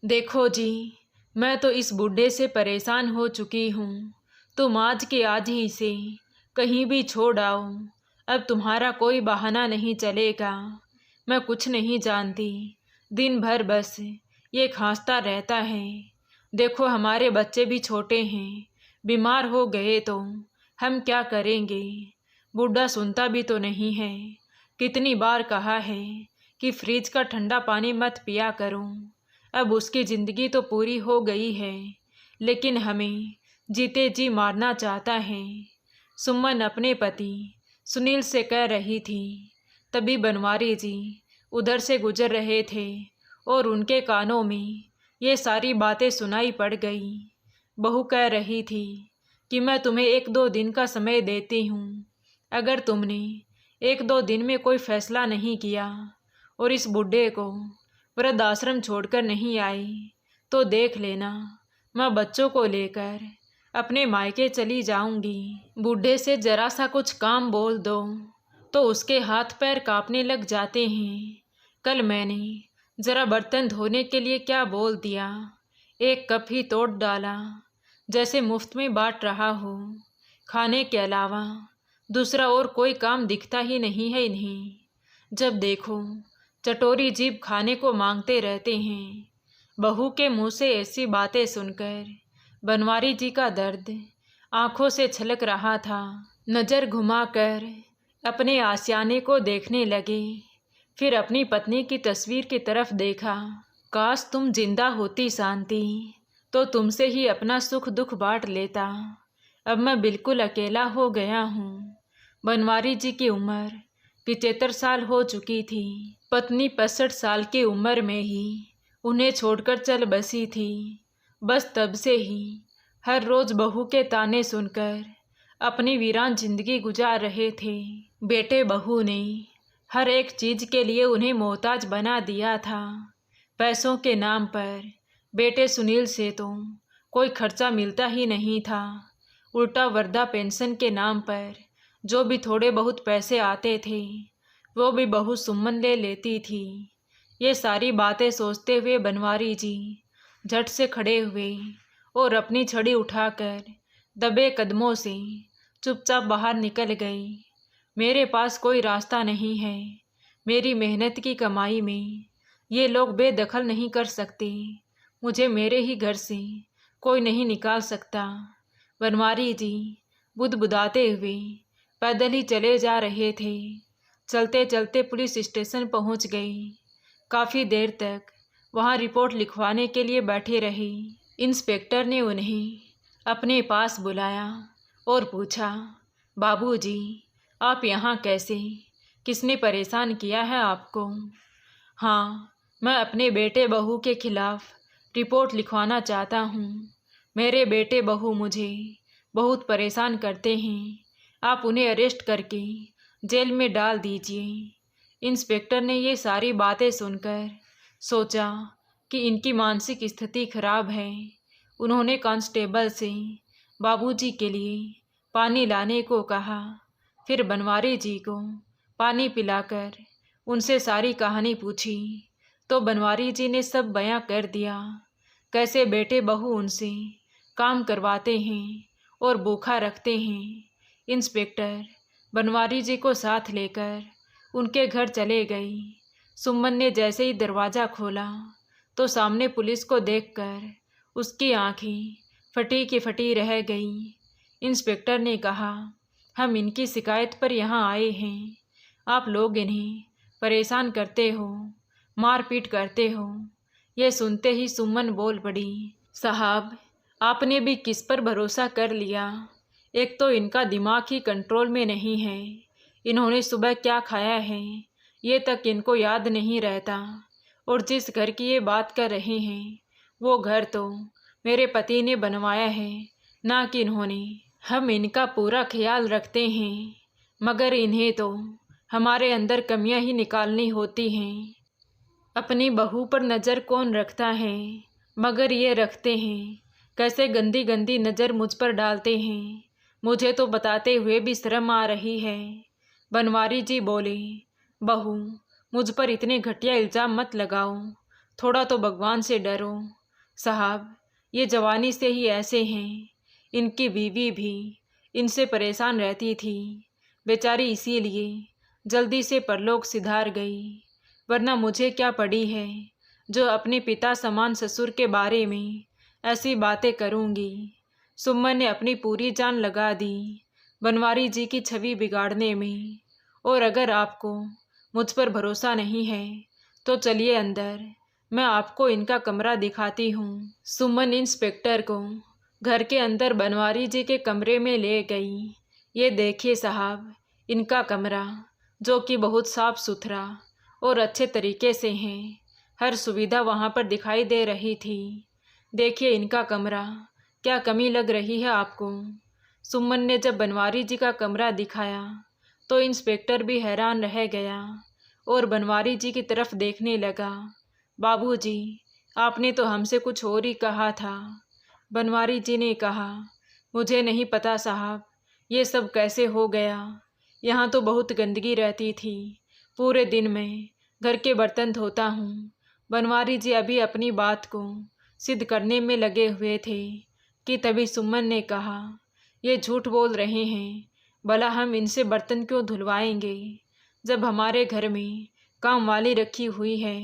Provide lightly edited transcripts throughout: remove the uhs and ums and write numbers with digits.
देखो जी, मैं तो इस बूढ़े से परेशान हो चुकी हूँ। तुम आज के आज ही इसे कहीं भी छोड़ आओ। अब तुम्हारा कोई बहाना नहीं चलेगा। मैं कुछ नहीं जानती, दिन भर बस ये खांसता रहता है। देखो हमारे बच्चे भी छोटे हैं, बीमार हो गए तो हम क्या करेंगे। बूढ़ा सुनता भी तो नहीं है। कितनी बार कहा है कि फ्रिज का ठंडा पानी मत पिया करो। अब उसकी ज़िंदगी तो पूरी हो गई है, लेकिन हमें जीते जी मारना चाहता है। सुमन अपने पति सुनील से कह रही थी, तभी बनवारी जी उधर से गुजर रहे थे और उनके कानों में ये सारी बातें सुनाई पड़ गई। बहू कह रही थी कि मैं तुम्हें 1-2 दिन का समय देती हूँ। अगर तुमने 1-2 दिन में कोई फैसला नहीं किया और इस बुढ़े को वृद्धाश्रम छोड़कर नहीं आई तो देख लेना, मैं बच्चों को लेकर अपने मायके चली जाऊंगी। बूढ़े से जरा सा कुछ काम बोल दो तो उसके हाथ पैर कांपने लग जाते हैं। कल मैंने जरा बर्तन धोने के लिए क्या बोल दिया, 1 कप ही तोड़ डाला, जैसे मुफ्त में बांट रहा हो। खाने के अलावा दूसरा और कोई काम दिखता ही नहीं है इन्हें। जब देखो चटोरी जीभ खाने को मांगते रहते हैं। बहू के मुंह से ऐसी बातें सुनकर बनवारी जी का दर्द आंखों से छलक रहा था। नज़र घुमाकर अपने आशियाने को देखने लगे, फिर अपनी पत्नी की तस्वीर की तरफ देखा। काश तुम जिंदा होती शांति, तो तुमसे ही अपना सुख दुख बांट लेता। अब मैं बिल्कुल अकेला हो गया हूँ। बनवारी जी की उम्र 75 साल हो चुकी थी। पत्नी 65 साल की उम्र में ही उन्हें छोड़कर चल बसी थी। बस तब से ही हर रोज़ बहू के ताने सुनकर अपनी वीरान जिंदगी गुजार रहे थे। बेटे बहू ने हर एक चीज़ के लिए उन्हें मोहताज बना दिया था। पैसों के नाम पर बेटे सुनील से तो कोई खर्चा मिलता ही नहीं था। उल्टा वृद्धा पेंशन के नाम पर जो भी थोड़े बहुत पैसे आते थे वो भी बहू सुमन ले लेती थी। ये सारी बातें सोचते हुए बनवारी जी झट से खड़े हुए और अपनी छड़ी उठाकर दबे कदमों से चुपचाप बाहर निकल गई। मेरे पास कोई रास्ता नहीं है। मेरी मेहनत की कमाई में ये लोग बेदखल नहीं कर सकते। मुझे मेरे ही घर से कोई नहीं निकाल सकता। बनवारी जी बुदबुदाते हुए पैदल ही चले जा रहे थे। चलते चलते पुलिस स्टेशन पहुंच गई। काफ़ी देर तक वहां रिपोर्ट लिखवाने के लिए बैठे रहे। इंस्पेक्टर ने उन्हें अपने पास बुलाया और पूछा, बाबूजी आप यहाँ कैसे? किसने परेशान किया है आपको? हाँ, मैं अपने बेटे बहू के खिलाफ रिपोर्ट लिखवाना चाहता हूँ। मेरे बेटे बहू मुझे बहुत परेशान करते हैं। आप उन्हें अरेस्ट करके जेल में डाल दीजिए। इंस्पेक्टर ने ये सारी बातें सुनकर सोचा कि इनकी मानसिक स्थिति खराब है। उन्होंने कांस्टेबल से बाबूजी के लिए पानी लाने को कहा। फिर बनवारी जी को पानी पिलाकर उनसे सारी कहानी पूछी तो बनवारी जी ने सब बयां कर दिया। कैसे बेटे बहू उनसे काम करवाते हैं और भूखा रखते हैं। इंस्पेक्टर बनवारी जी को साथ लेकर उनके घर चले गई। सुमन ने जैसे ही दरवाज़ा खोला तो सामने पुलिस को देखकर उसकी आंखें फटी की फटी रह गईं। इंस्पेक्टर ने कहा, हम इनकी शिकायत पर यहाँ आए हैं। आप लोग इन्हें परेशान करते हो, मारपीट करते हो। ये सुनते ही सुमन बोल पड़ी, साहब आपने भी किस पर भरोसा कर लिया? एक तो इनका दिमाग ही कंट्रोल में नहीं है। इन्होंने सुबह क्या खाया है ये तक इनको याद नहीं रहता। और जिस घर की ये बात कर रहे हैं वो घर तो मेरे पति ने बनवाया है, ना कि इन्होंने। हम इनका पूरा ख्याल रखते हैं, मगर इन्हें तो हमारे अंदर कमियां ही निकालनी होती हैं। अपनी बहू पर नज़र कौन रखता है, मगर ये रखते हैं। कैसे गंदी गंदी नज़र मुझ पर डालते हैं, मुझे तो बताते हुए भी शर्म आ रही है। बनवारी जी बोले, बहू मुझ पर इतने घटिया इल्ज़ाम मत लगाओ। थोड़ा तो भगवान से डरो। साहब, ये जवानी से ही ऐसे हैं। इनकी बीवी भी इनसे परेशान रहती थी, बेचारी इसीलिए जल्दी से परलोक सिधार गई। वरना मुझे क्या पड़ी है जो अपने पिता समान ससुर के बारे में ऐसी बातें करूंगी। सुमन ने अपनी पूरी जान लगा दी बनवारी जी की छवि बिगाड़ने में। और अगर आपको मुझ पर भरोसा नहीं है तो चलिए अंदर, मैं आपको इनका कमरा दिखाती हूँ। सुमन इंस्पेक्टर को घर के अंदर बनवारी जी के कमरे में ले गई। ये देखिए साहब, इनका कमरा, जो कि बहुत साफ सुथरा और अच्छे तरीके से है। हर सुविधा वहाँ पर दिखाई दे रही थी। देखिए इनका कमरा, क्या कमी लग रही है आपको? सुमन ने जब बनवारी जी का कमरा दिखाया तो इंस्पेक्टर भी हैरान रह गया और बनवारी जी की तरफ देखने लगा। बाबूजी, आपने तो हमसे कुछ और ही कहा था। बनवारी जी ने कहा, मुझे नहीं पता साहब, ये सब कैसे हो गया। यहाँ तो बहुत गंदगी रहती थी। पूरे दिन में घर के बर्तन धोता हूँ। बनवारी जी अभी अपनी बात को सिद्ध करने में लगे हुए थे कि तभी सुमन ने कहा, ये झूठ बोल रहे हैं। भला हम इनसे बर्तन क्यों धुलवाएंगे जब हमारे घर में काम वाली रखी हुई है।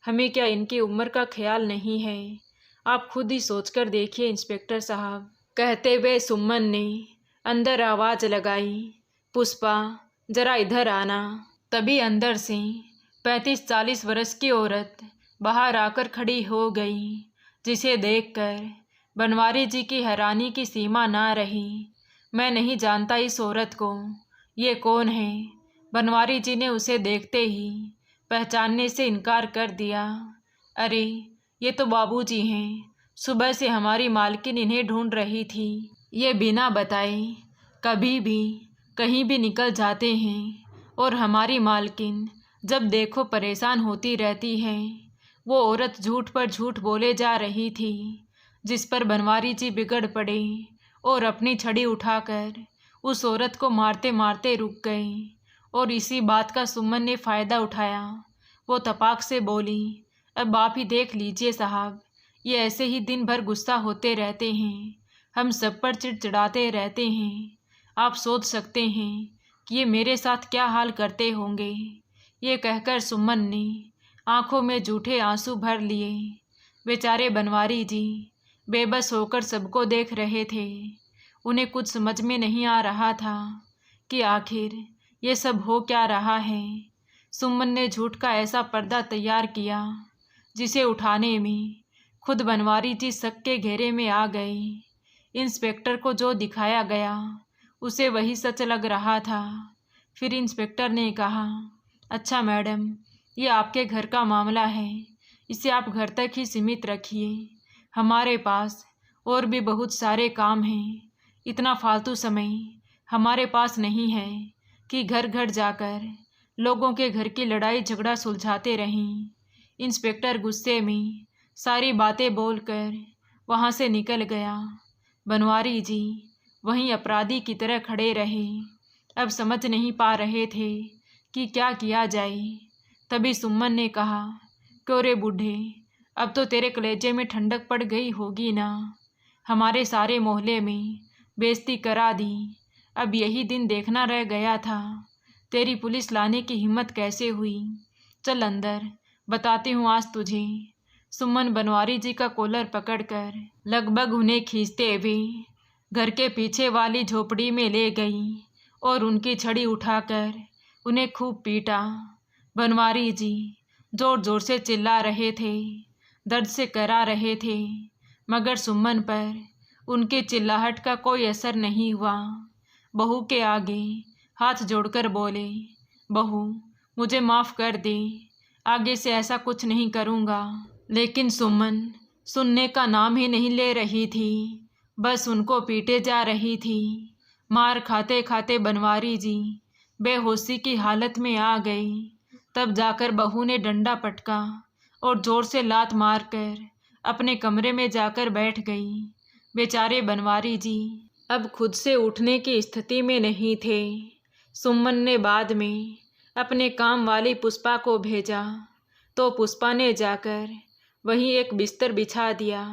हमें क्या इनकी उम्र का ख्याल नहीं है? आप खुद ही सोचकर देखिए इंस्पेक्टर साहब। कहते हुए सुमन ने अंदर आवाज़ लगाई, पुष्पा जरा इधर आना। तभी अंदर से 35-40 वर्ष की औरत बाहर आकर खड़ी हो गई, जिसे देखकर बनवारी जी की हैरानी की सीमा ना रही। मैं नहीं जानता इस औरत को, ये कौन है? बनवारी जी ने उसे देखते ही पहचानने से इनकार कर दिया। अरे, ये तो बाबूजी हैं। सुबह से हमारी मालकिन इन्हें ढूंढ रही थी। ये बिना बताए कभी भी कहीं भी निकल जाते हैं और हमारी मालकिन जब देखो परेशान होती रहती है। वो औरत झूठ पर झूठ बोले जा रही थी, जिस पर बनवारी जी बिगड़ पड़े और अपनी छड़ी उठाकर उस औरत को मारते मारते रुक गए। और इसी बात का सुमन ने फ़ायदा उठाया। वो तपाक से बोली, अब आप ही देख लीजिए साहब, ये ऐसे ही दिन भर गुस्सा होते रहते हैं, हम सब पर चिड़चिड़ाते रहते हैं। आप सोच सकते हैं कि ये मेरे साथ क्या हाल करते होंगे। ये कहकर सुमन ने आंखों में जूठे आंसू भर लिए। बेचारे बनवारी जी बेबस होकर सबको देख रहे थे। उन्हें कुछ समझ में नहीं आ रहा था कि आखिर ये सब हो क्या रहा है। सुमन ने झूठ का ऐसा पर्दा तैयार किया जिसे उठाने में खुद बनवारी जी शक के घेरे में आ गए। इंस्पेक्टर को जो दिखाया गया उसे वही सच लग रहा था। फिर इंस्पेक्टर ने कहा, अच्छा मैडम, ये आपके घर का मामला है, इसे आप घर तक ही सीमित रखिए। हमारे पास और भी बहुत सारे काम हैं। इतना फालतू समय हमारे पास नहीं है कि घर घर जाकर लोगों के घर की लड़ाई झगड़ा सुलझाते रहें। इंस्पेक्टर गुस्से में सारी बातें बोलकर वहाँ से निकल गया। बनवारी जी वहीं अपराधी की तरह खड़े रहे। अब समझ नहीं पा रहे थे कि क्या किया जाए। तभी सुमन ने कहा, क्यों रे बूढ़े, अब तो तेरे कलेजे में ठंडक पड़ गई होगी ना। हमारे सारे मोहल्ले में बेइज्जती करा दी। अब यही दिन देखना रह गया था, तेरी पुलिस लाने की हिम्मत कैसे हुई। चल अंदर, बताती हूँ आज तुझे। सुमन बनवारी जी का कॉलर पकड़कर लगभग उन्हें खींचते हुए घर के पीछे वाली झोपड़ी में ले गई और उनकी छड़ी उठाकर उन्हें खूब पीटा। बनवारी जी जोर जोर से चिल्ला रहे थे, दर्द से करा रहे थे, मगर सुमन पर उनके चिल्लाहट का कोई असर नहीं हुआ। बहू के आगे हाथ जोड़कर बोले, बहू मुझे माफ़ कर दे, आगे से ऐसा कुछ नहीं करूँगा। लेकिन सुमन सुनने का नाम ही नहीं ले रही थी, बस उनको पीटे जा रही थी। मार खाते खाते बनवारी जी बेहोशी की हालत में आ गई। तब जाकर बहू ने डंडा पटका और ज़ोर से लात मारकर अपने कमरे में जाकर बैठ गई। बेचारे बनवारी जी अब खुद से उठने की स्थिति में नहीं थे। सुमन ने बाद में अपने काम वाली पुष्पा को भेजा तो पुष्पा ने जाकर वहीं एक बिस्तर बिछा दिया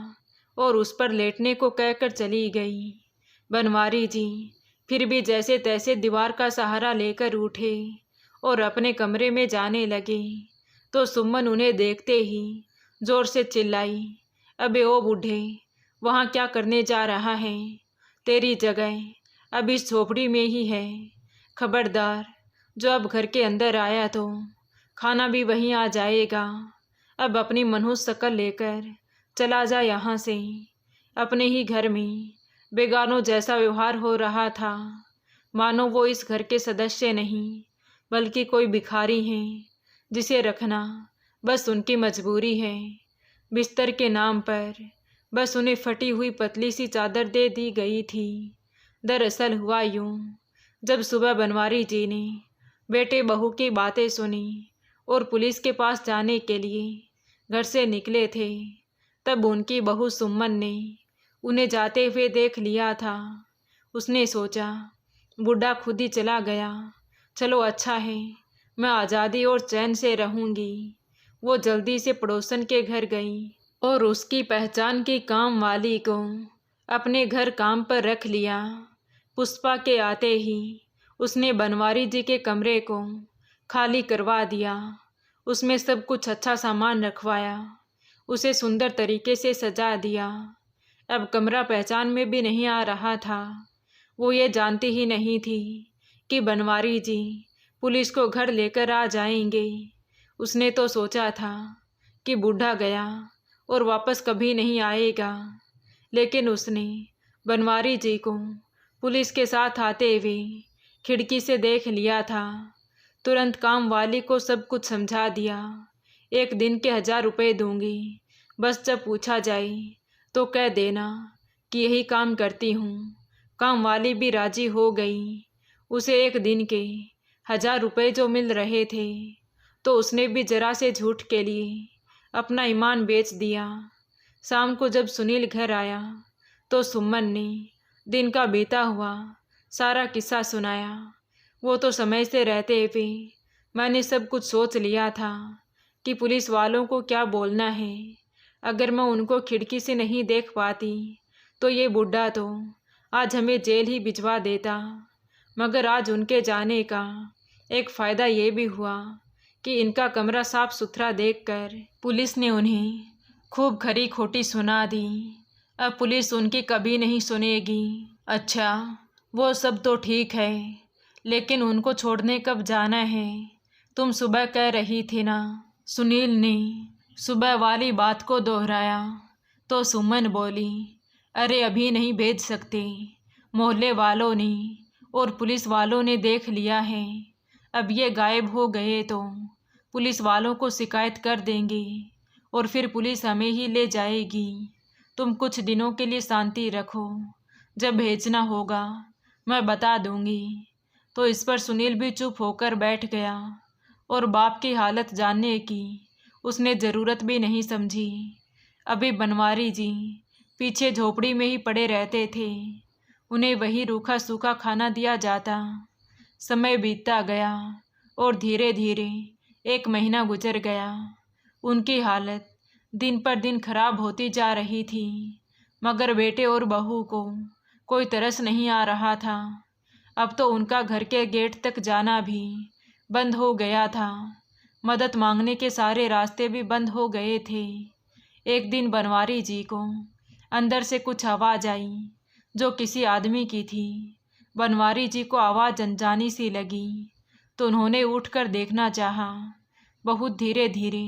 और उस पर लेटने को कहकर चली गई। बनवारी जी फिर भी जैसे तैसे दीवार का सहारा लेकर उठे और अपने कमरे में जाने लगे तो सुमन उन्हें देखते ही जोर से चिल्लाई, अबे ओ बूढ़े, वहाँ क्या करने जा रहा है? तेरी जगह अब इस झोपड़ी में ही है। खबरदार, जो अब घर के अंदर आया तो खाना भी वहीं आ जाएगा। अब अपनी मनहूस शक्ल लेकर चला जा यहाँ से। अपने ही घर में बेगानों जैसा व्यवहार हो रहा था, मानो वो इस घर के सदस्य नहीं बल्कि कोई भिखारी हैं जिसे रखना बस उनकी मजबूरी है। बिस्तर के नाम पर बस उन्हें फटी हुई पतली सी चादर दे दी गई थी। दरअसल हुआ यूं, जब सुबह बनवारी जी ने बेटे बहू की बातें सुनी और पुलिस के पास जाने के लिए घर से निकले थे, तब उनकी बहू सुमन ने उन्हें जाते हुए देख लिया था। उसने सोचा, बूढ़ा खुद ही चला गया, चलो अच्छा है, मैं आज़ादी और चैन से रहूँगी। वो जल्दी से पड़ोसन के घर गई और उसकी पहचान की काम वाली को अपने घर काम पर रख लिया। पुष्पा के आते ही उसने बनवारी जी के कमरे को खाली करवा दिया। उसमें सब कुछ अच्छा सामान रखवाया, उसे सुंदर तरीके से सजा दिया। अब कमरा पहचान में भी नहीं आ रहा था। वो ये जानती ही नहीं थी कि बनवारी जी पुलिस को घर लेकर आ जाएंगे। उसने तो सोचा था कि बूढ़ा गया और वापस कभी नहीं आएगा, लेकिन उसने बनवारी जी को पुलिस के साथ आते हुए खिड़की से देख लिया था। तुरंत काम वाली को सब कुछ समझा दिया। 1 दिन के 1000 रुपये दूंगी, बस जब पूछा जाए तो कह देना कि यही काम करती हूँ। काम वाली भी राजी हो गई। उसे 1 दिन के 1000 रुपये जो मिल रहे थे तो उसने भी जरा से झूठ के लिए अपना ईमान बेच दिया। शाम को जब सुनील घर आया तो सुमन ने दिन का बीता हुआ सारा किस्सा सुनाया। वो तो समय से रहते हुए मैंने सब कुछ सोच लिया था कि पुलिस वालों को क्या बोलना है। अगर मैं उनको खिड़की से नहीं देख पाती तो ये बूढ़ा तो आज हमें जेल ही भिजवा देता। मगर आज उनके जाने का एक फ़ायदा ये भी हुआ कि इनका कमरा साफ सुथरा देखकर पुलिस ने उन्हें खूब खरी खोटी सुना दी। अब पुलिस उनकी कभी नहीं सुनेगी। अच्छा, वो सब तो ठीक है, लेकिन उनको छोड़ने कब जाना है? तुम सुबह कह रही थी ना। सुनील ने सुबह वाली बात को दोहराया तो सुमन बोली, अरे अभी नहीं भेज सकते। मोहल्ले वालों ने और पुलिस वालों ने देख लिया है। अब ये गायब हो गए तो पुलिस वालों को शिकायत कर देंगे और फिर पुलिस हमें ही ले जाएगी। तुम कुछ दिनों के लिए शांति रखो, जब भेजना होगा मैं बता दूंगी। तो इस पर सुनील भी चुप होकर बैठ गया और बाप की हालत जानने की उसने ज़रूरत भी नहीं समझी। अभी बनवारी जी पीछे झोपड़ी में ही पड़े रहते थे, उन्हें वही रूखा सूखा खाना दिया जाता। समय बीतता गया और धीरे धीरे 1 महीना गुजर गया। उनकी हालत दिन पर दिन खराब होती जा रही थी, मगर बेटे और बहू को कोई तरस नहीं आ रहा था। अब तो उनका घर के गेट तक जाना भी बंद हो गया था। मदद मांगने के सारे रास्ते भी बंद हो गए थे। एक दिन बनवारी जी को अंदर से कुछ आवाज़ आई जो किसी आदमी की थी। बनवारी जी को आवाज़ अनजानी सी लगी तो उन्होंने उठकर देखना चाहा। बहुत धीरे धीरे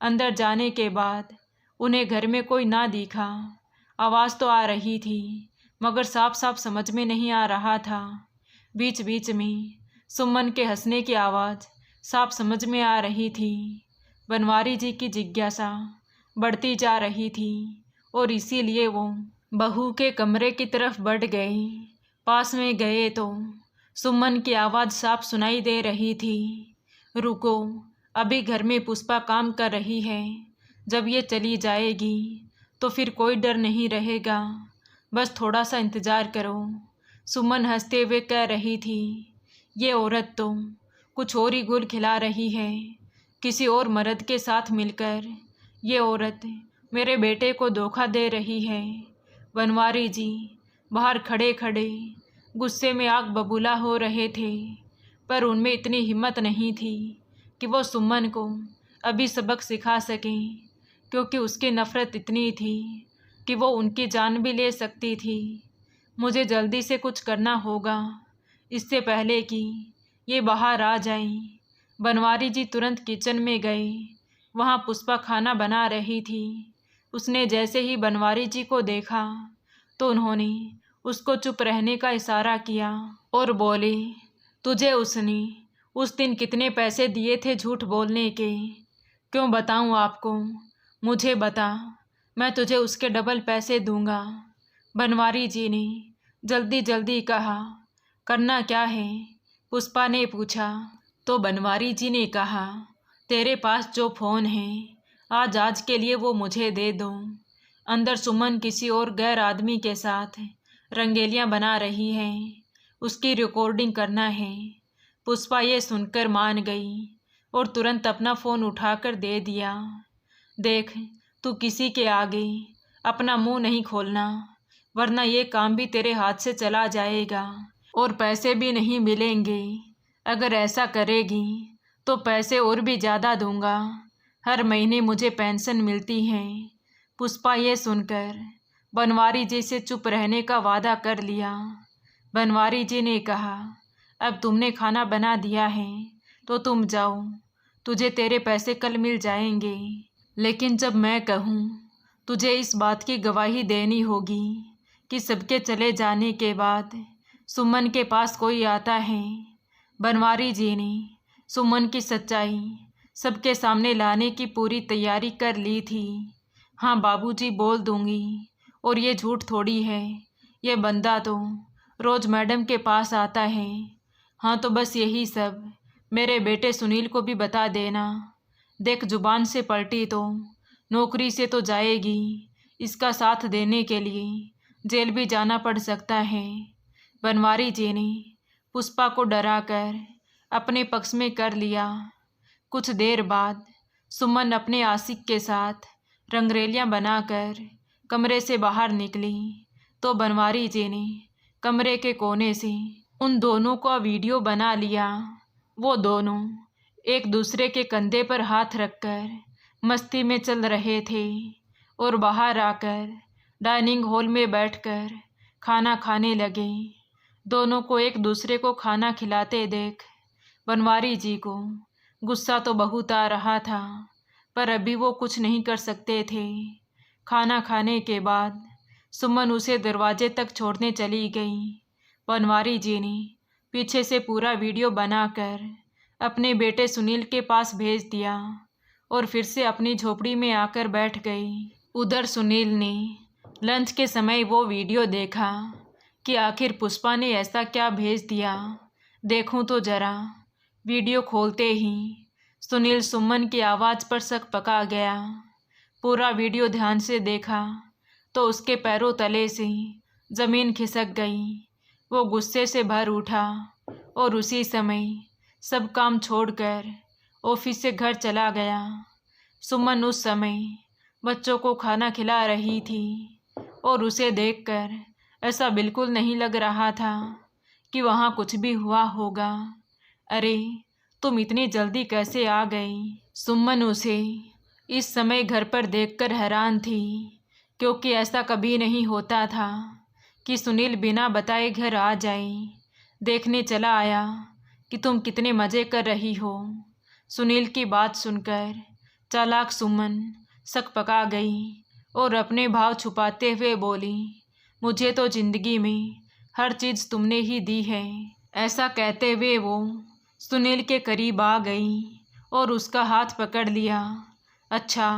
अंदर जाने के बाद उन्हें घर में कोई ना दिखा। आवाज़ तो आ रही थी मगर साफ साफ समझ में नहीं आ रहा था। बीच बीच में सुमन के हंसने की आवाज़ साफ समझ में आ रही थी। बनवारी जी की जिज्ञासा बढ़ती जा रही थी और इसीलिए वो बहू के कमरे की तरफ बढ़ गए। पास में गए तो सुमन की आवाज़ साफ सुनाई दे रही थी, रुको, अभी घर में पुष्पा काम कर रही है। जब ये चली जाएगी तो फिर कोई डर नहीं रहेगा, बस थोड़ा सा इंतज़ार करो। सुमन हंसते हुए कह रही थी, ये औरत तो कुछ और ही गुल खिला रही है। किसी और मर्द के साथ मिलकर ये औरत मेरे बेटे को धोखा दे रही है। बनवारी जी बाहर खड़े खड़े गुस्से में आग बबूला हो रहे थे, पर उनमें इतनी हिम्मत नहीं थी कि वो सुमन को अभी सबक सिखा सकें, क्योंकि उसकी नफ़रत इतनी थी कि वो उनकी जान भी ले सकती थी। मुझे जल्दी से कुछ करना होगा, इससे पहले कि ये बाहर आ जाएं। बनवारी जी तुरंत किचन में गए। वहाँ पुष्पा खाना बना रही थी। उसने जैसे ही बनवारी जी को देखा तो उन्होंने उसको चुप रहने का इशारा किया और बोले, तुझे उसने उस दिन कितने पैसे दिए थे झूठ बोलने के? क्यों बताऊं आपको? मुझे बता, मैं तुझे उसके डबल पैसे दूंगा। बनवारी जी ने जल्दी जल्दी कहा। करना क्या है? पुष्पा ने पूछा। तो बनवारी जी ने कहा, तेरे पास जो फ़ोन है आज के लिए वो मुझे दे दो। अंदर सुमन किसी और गैर आदमी के साथ रंगेलियां बना रही है, उसकी रिकॉर्डिंग करना है। पुष्पा ये सुनकर मान गई और तुरंत अपना फ़ोन उठाकर दे दिया। देख, तू किसी के आगे अपना मुंह नहीं खोलना, वरना ये काम भी तेरे हाथ से चला जाएगा और पैसे भी नहीं मिलेंगे। अगर ऐसा करेगी तो पैसे और भी ज़्यादा दूंगा। हर महीने मुझे पेंशन मिलती है। पुष्पा ये सुनकर बनवारी जी से चुप रहने का वादा कर लिया। बनवारी जी ने कहा, अब तुमने खाना बना दिया है तो तुम जाओ, तुझे तेरे पैसे कल मिल जाएंगे। लेकिन जब मैं कहूँ, तुझे इस बात की गवाही देनी होगी कि सबके चले जाने के बाद सुमन के पास कोई आता है। बनवारी जी ने सुमन की सच्चाई सबके सामने लाने की पूरी तैयारी कर ली थी। हाँ बाबूजी बोल दूंगी, और ये झूठ थोड़ी है, ये बंदा तो रोज़ मैडम के पास आता है। हाँ तो बस यही सब मेरे बेटे सुनील को भी बता देना। देख, जुबान से पलटी तो नौकरी से तो जाएगी, इसका साथ देने के लिए जेल भी जाना पड़ सकता है। बनवारी जी ने पुष्पा को डराकर अपने पक्ष में कर लिया। कुछ देर बाद सुमन अपने आशिक के साथ रंगरेलियां बनाकर कमरे से बाहर निकली तो बनवारी जी ने कमरे के कोने से उन दोनों का वीडियो बना लिया। वो दोनों एक दूसरे के कंधे पर हाथ रखकर मस्ती में चल रहे थे और बाहर आकर डाइनिंग हॉल में बैठकर खाना खाने लगे। दोनों को एक दूसरे को खाना खिलाते देख बनवारी जी को गुस्सा तो बहुत आ रहा था, पर अभी वो कुछ नहीं कर सकते थे। खाना खाने के बाद सुमन उसे दरवाजे तक छोड़ने चली गई। बनवारी जी ने पीछे से पूरा वीडियो बनाकर अपने बेटे सुनील के पास भेज दिया और फिर से अपनी झोपड़ी में आकर बैठ गई। उधर सुनील ने लंच के समय वो वीडियो देखा कि आखिर पुष्पा ने ऐसा क्या भेज दिया, देखूं तो जरा। वीडियो खोलते ही सुनील सुमन की आवाज़ पर शक पका गया। पूरा वीडियो ध्यान से देखा तो उसके पैरों तले से ज़मीन खिसक गई। वो गुस्से से भर उठा और उसी समय सब काम छोड़कर ऑफिस से घर चला गया। सुमन उस समय बच्चों को खाना खिला रही थी और उसे देखकर ऐसा बिल्कुल नहीं लग रहा था कि वहाँ कुछ भी हुआ होगा। अरे, तुम इतनी जल्दी कैसे आ गई? सुमन उसे इस समय घर पर देखकर हैरान थी, क्योंकि ऐसा कभी नहीं होता था कि सुनील बिना बताए घर आ जाए। देखने चला आया कि तुम कितने मज़े कर रही हो। सुनील की बात सुनकर चालाक सुमन शक पका गई और अपने भाव छुपाते हुए बोली, मुझे तो ज़िंदगी में हर चीज़ तुमने ही दी है। ऐसा कहते हुए वो सुनील के करीब आ गई और उसका हाथ पकड़ लिया। अच्छा,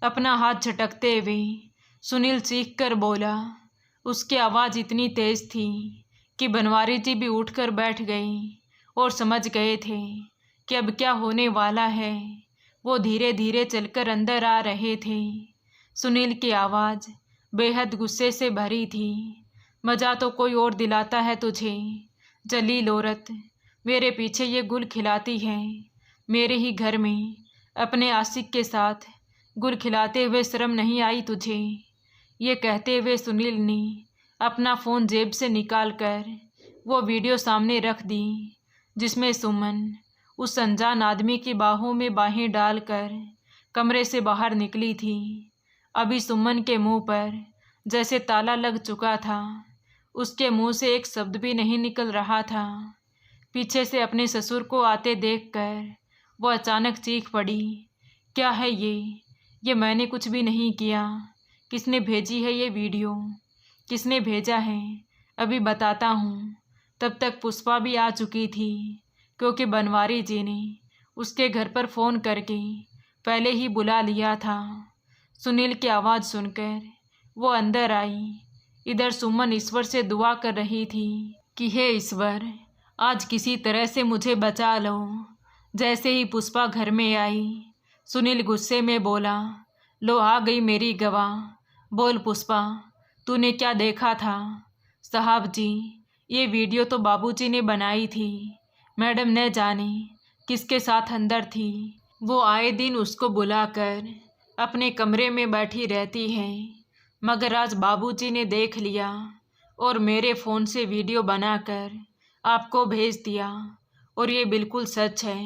अपना हाथ झटकते हुए सुनील चीख कर बोला। उसकी आवाज़ इतनी तेज़ थी कि बनवारी जी भी उठकर बैठ गई और समझ गए थे कि अब क्या होने वाला है। वो धीरे धीरे चलकर अंदर आ रहे थे। सुनील की आवाज़ बेहद गुस्से से भरी थी। मज़ा तो कोई और दिलाता है तुझे, जलील औरत। मेरे पीछे ये गुल खिलाती है, मेरे ही घर में अपने आशिक के साथ गुल खिलाते हुए शर्म नहीं आई तुझे? ये कहते हुए सुनील ने अपना फ़ोन जेब से निकाल कर वो वीडियो सामने रख दी जिसमें सुमन उस अनजान आदमी की बाहों में बाहें डालकर कमरे से बाहर निकली थी। अभी सुमन के मुंह पर जैसे ताला लग चुका था। उसके मुंह से एक शब्द भी नहीं निकल रहा था। पीछे से अपने ससुर को आते देखकर वो अचानक चीख पड़ी, क्या है ये मैंने कुछ भी नहीं किया। किसने भेजी है ये वीडियो? किसने भेजा है? अभी बताता हूँ। तब तक पुष्पा भी आ चुकी थी, क्योंकि बनवारी जी ने उसके घर पर फ़ोन करके पहले ही बुला लिया था। सुनील की आवाज़ सुनकर वो अंदर आई। इधर सुमन ईश्वर से दुआ कर रही थी कि हे ईश्वर, आज किसी तरह से मुझे बचा लो। जैसे ही पुष्पा घर में आई, सुनील गुस्से में बोला, लो आ गई मेरी गवाह। बोल पुष्पा, तूने क्या देखा था? साहब जी, ये वीडियो तो बाबूजी ने बनाई थी। मैडम न जाने किसके साथ अंदर थी। वो आए दिन उसको बुलाकर अपने कमरे में बैठी रहती है, मगर आज बाबूजी ने देख लिया और मेरे फ़ोन से वीडियो बनाकर आपको भेज दिया, और ये बिल्कुल सच है।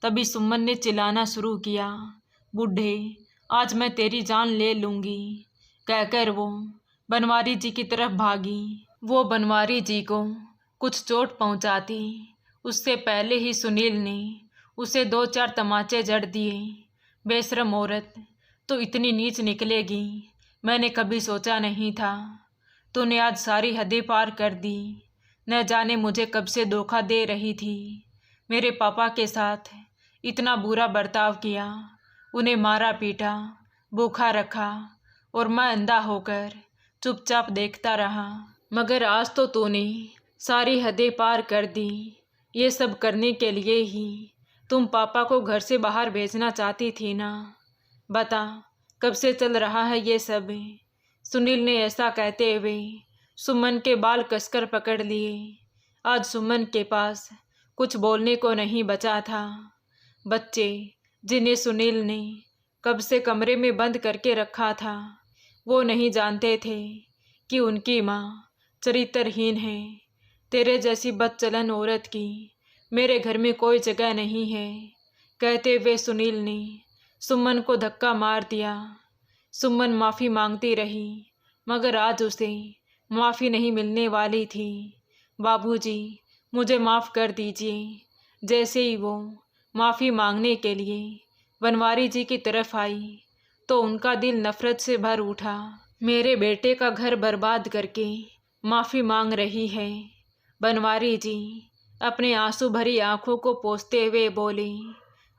तभी सुमन ने चिल्लाना शुरू किया, बूढ़े, आज मैं तेरी जान ले लूँगी, कहकर वो बनवारी जी की तरफ भागी। वो बनवारी जी को कुछ चोट पहुंचाती उससे पहले ही सुनील ने उसे 2-4 तमाचे जड़ दिए। बेशरम औरत, तो इतनी नीच निकलेगी मैंने कभी सोचा नहीं था। तूने आज सारी हदें पार कर दी। न जाने मुझे कब से धोखा दे रही थी। मेरे पापा के साथ इतना बुरा बर्ताव किया, उन्हें मारा पीटा, भूखा रखा, और मैं अंधा होकर चुपचाप देखता रहा। मगर आज तो तूने सारी हदें पार कर दी। ये सब करने के लिए ही तुम पापा को घर से बाहर भेजना चाहती थी ना? बता, कब से चल रहा है ये सब? सुनील ने ऐसा कहते हुए सुमन के बाल कसकर पकड़ लिए। आज सुमन के पास कुछ बोलने को नहीं बचा था। बच्चे जिन्हें सुनील ने कब से कमरे में बंद करके रखा था, वो नहीं जानते थे कि उनकी माँ चरित्रहीन है। तेरे जैसी बदचलन औरत की मेरे घर में कोई जगह नहीं है, कहते हुए सुनील ने सुमन को धक्का मार दिया। सुमन माफ़ी मांगती रही, मगर आज उसे माफ़ी नहीं मिलने वाली थी। बाबूजी, मुझे माफ़ कर दीजिए। जैसे ही वो माफ़ी मांगने के लिए बनवारी जी की तरफ आई, तो उनका दिल नफ़रत से भर उठा। मेरे बेटे का घर बर्बाद करके माफ़ी मांग रही है। बनवारी जी अपने आंसू भरी आंखों को पोंछते हुए बोली।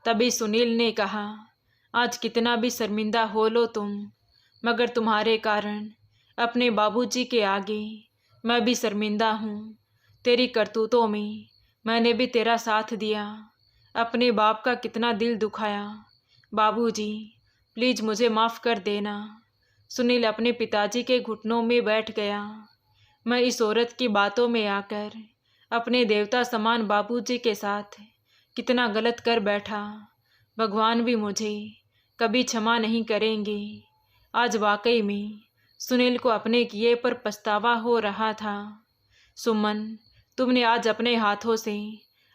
तभी सुनील ने कहा, आज कितना भी शर्मिंदा हो लो तुम, मगर तुम्हारे कारण अपने बाबूजी के आगे मैं भी शर्मिंदा हूँ। तेरी करतूतों में मैंने भी तेरा साथ दिया, अपने बाप का कितना दिल दुखाया। बाबूजी, प्लीज़ मुझे माफ़ कर देना। सुनील अपने पिताजी के घुटनों में बैठ गया। मैं इस औरत की बातों में आकर अपने देवता समान बाबूजी के साथ कितना गलत कर बैठा। भगवान भी मुझे कभी क्षमा नहीं करेंगे। आज वाकई में सुनील को अपने किए पर पछतावा हो रहा था। सुमन, तुमने आज अपने हाथों से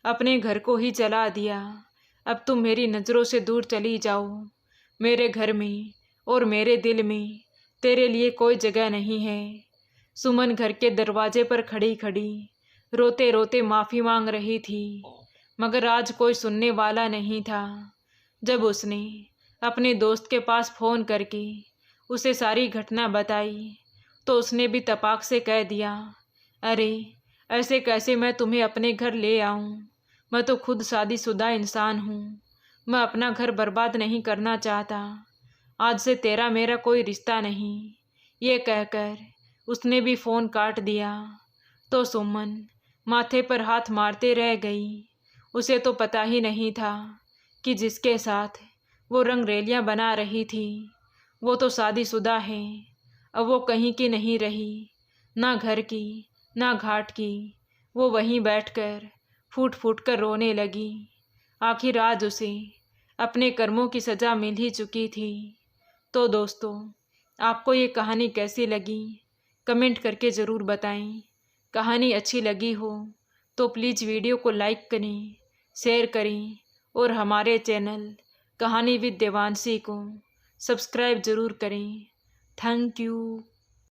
अपने घर को ही जला दिया। अब तुम मेरी नज़रों से दूर चली जाओ। मेरे घर में और मेरे दिल में तेरे लिए कोई जगह नहीं है। सुमन घर के दरवाजे पर खड़ी खड़ी रोते रोते माफ़ी मांग रही थी, मगर आज कोई सुनने वाला नहीं था। जब उसने अपने दोस्त के पास फ़ोन करके उसे सारी घटना बताई, तो उसने भी तपाक से कह दिया, अरे ऐसे कैसे मैं तुम्हें अपने घर ले आऊं? मैं तो खुद शादीशुदा इंसान हूँ। मैं अपना घर बर्बाद नहीं करना चाहता। आज से तेरा मेरा कोई रिश्ता नहीं। ये कहकर उसने भी फ़ोन काट दिया। तो सुमन माथे पर हाथ मारते रह गई। उसे तो पता ही नहीं था कि जिसके साथ वो रंगरेलियाँ बना रही थी, वो तो शादीशुदा है। अब वो कहीं की नहीं रही, ना घर की ना घाट की। वो वहीं बैठकर फूट फूट कर रोने लगी। आखिर आज उसे अपने कर्मों की सज़ा मिल ही चुकी थी। तो दोस्तों, आपको ये कहानी कैसी लगी कमेंट करके ज़रूर बताएं। कहानी अच्छी लगी हो तो प्लीज़ वीडियो को लाइक करें, शेयर करें और हमारे चैनल कहानी विद देवांशी को सब्सक्राइब ज़रूर करें। Thank you.